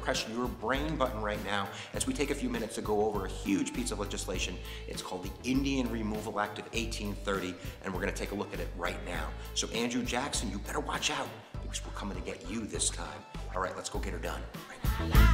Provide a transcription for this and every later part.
press your brain button right now as we take a few minutes to go over a huge piece of legislation. It's called the Indian Removal Act of 1830, and we're going to take a look at it right now. So Andrew Jackson, you better watch out, because we're coming to get you this time. All right, let's go get her done right now.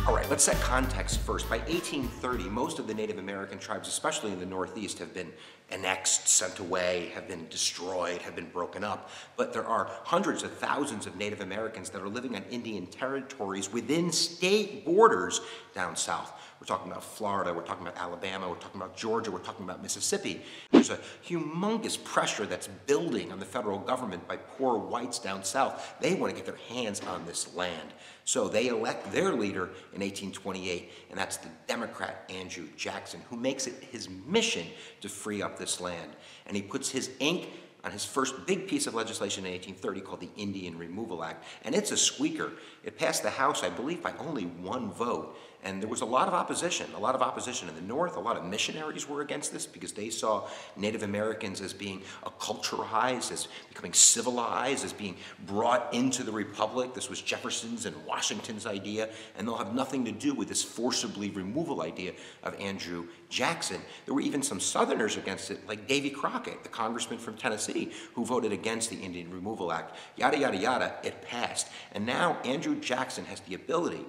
All right, let's set context first. By 1830, most of the Native American tribes, especially in the Northeast, have been annexed, sent away, have been destroyed, have been broken up. But there are hundreds of thousands of Native Americans that are living on Indian territories within state borders down south. We're talking about Florida, we're talking about Alabama, we're talking about Georgia, we're talking about Mississippi. There's a humongous pressure that's building on the federal government by poor whites down south. They want to get their hands on this land. So they elect their leader in 1828, and that's the Democrat Andrew Jackson, who makes it his mission to free up this land. And he puts his ink on his first big piece of legislation in 1830 called the Indian Removal Act. And it's a squeaker. It passed the House, I believe, by only one vote. And there was a lot of opposition in the North. A lot of missionaries were against this because they saw Native Americans as being acculturized, as becoming civilized, as being brought into the Republic. This was Jefferson's and Washington's idea, and they'll have nothing to do with this forcibly removal idea of Andrew Jackson. There were even some Southerners against it, like Davy Crockett, the congressman from Tennessee, who voted against the Indian Removal Act. Yada, yada, yada, it passed. And now Andrew Jackson has the ability,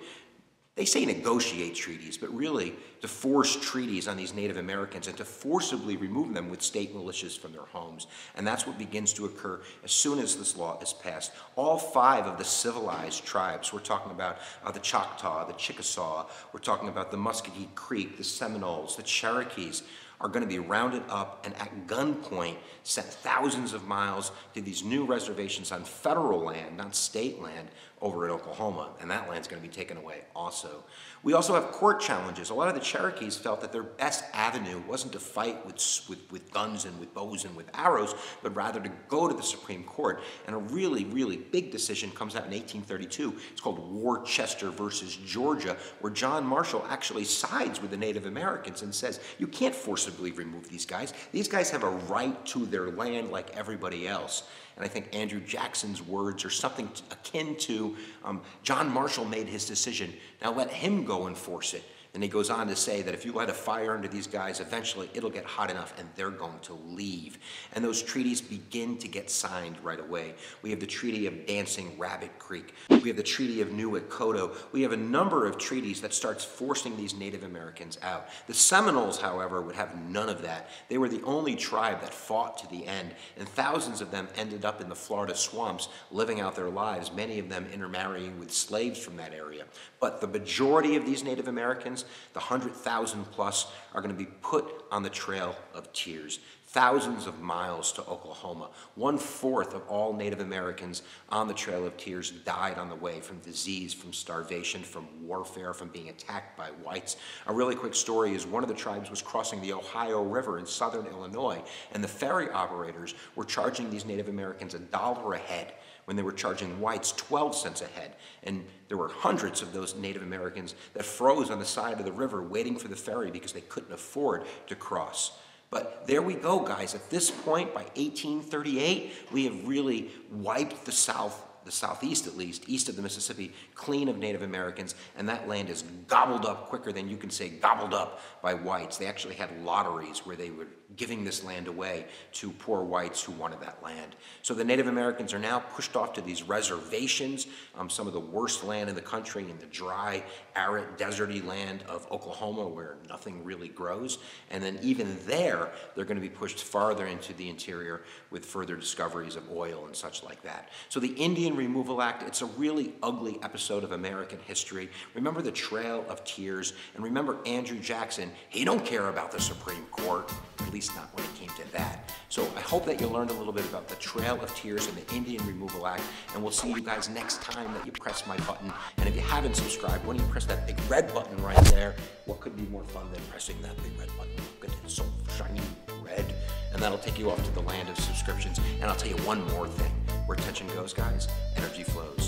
they say negotiate treaties, but really to force treaties on these Native Americans and to forcibly remove them with state militias from their homes. And that's what begins to occur as soon as this law is passed. All 5 of the civilized tribes, we're talking about the Choctaw, the Chickasaw, we're talking about the Muscogee Creek, the Seminoles, the Cherokees, are going to be rounded up and at gunpoint sent thousands of miles to these new reservations on federal land, not state land, over in Oklahoma, and that land's going to be taken away also. We also have court challenges. A lot of the Cherokees felt that their best avenue wasn't to fight with guns and with bows and with arrows, but rather to go to the Supreme Court. And a really, really big decision comes out in 1832. It's called Worcester versus Georgia, where John Marshall actually sides with the Native Americans and says, you can't forcibly remove these guys. These guys have a right to their land like everybody else. And I think Andrew Jackson's words are something akin to, John Marshall made his decision, now let him go enforce it. And he goes on to say that if you light a fire under these guys, eventually it'll get hot enough and they're going to leave. And those treaties begin to get signed right away. We have the Treaty of Dancing Rabbit Creek. We have the Treaty of New Ikoto. We have a number of treaties that starts forcing these Native Americans out. The Seminoles, however, would have none of that. They were the only tribe that fought to the end, and thousands of them ended up in the Florida swamps living out their lives, many of them intermarrying with slaves from that area. But the majority of these Native Americans, the 100,000 plus, are going to be put on the Trail of Tears. Thousands of miles to Oklahoma. 1/4 of all Native Americans on the Trail of Tears died on the way from disease, from starvation, from warfare, from being attacked by whites. A really quick story is one of the tribes was crossing the Ohio River in southern Illinois, and the ferry operators were charging these Native Americans $1 a head when they were charging whites 12 cents a head. And there were hundreds of those Native Americans that froze on the side of the river waiting for the ferry because they couldn't afford to cross. But there we go, guys. At this point, by 1838, we have really wiped the Southeast at least, east of the Mississippi, clean of Native Americans, and that land is gobbled up quicker than you can say gobbled up by whites. They actually had lotteries where they were giving this land away to poor whites who wanted that land. So the Native Americans are now pushed off to these reservations, some of the worst land in the country, in the dry, arid, deserty land of Oklahoma where nothing really grows. And then even there, they're going to be pushed farther into the interior with further discoveries of oil and such like that. So the Indian Removal Act, it's a really ugly episode of American history. Remember the Trail of Tears, and remember Andrew Jackson. He don't care about the Supreme Court, at least not when it came to that. So I hope that you learned a little bit about the Trail of Tears and the Indian Removal Act, and we'll see you guys next time that you press my button. And if you haven't subscribed, why don't you press that big red button right there? What could be more fun than pressing that big red button? Look at it, it's so shiny red. And that'll take you off to the land of subscriptions. And I'll tell you one more thing. Where attention goes, guys, energy flows.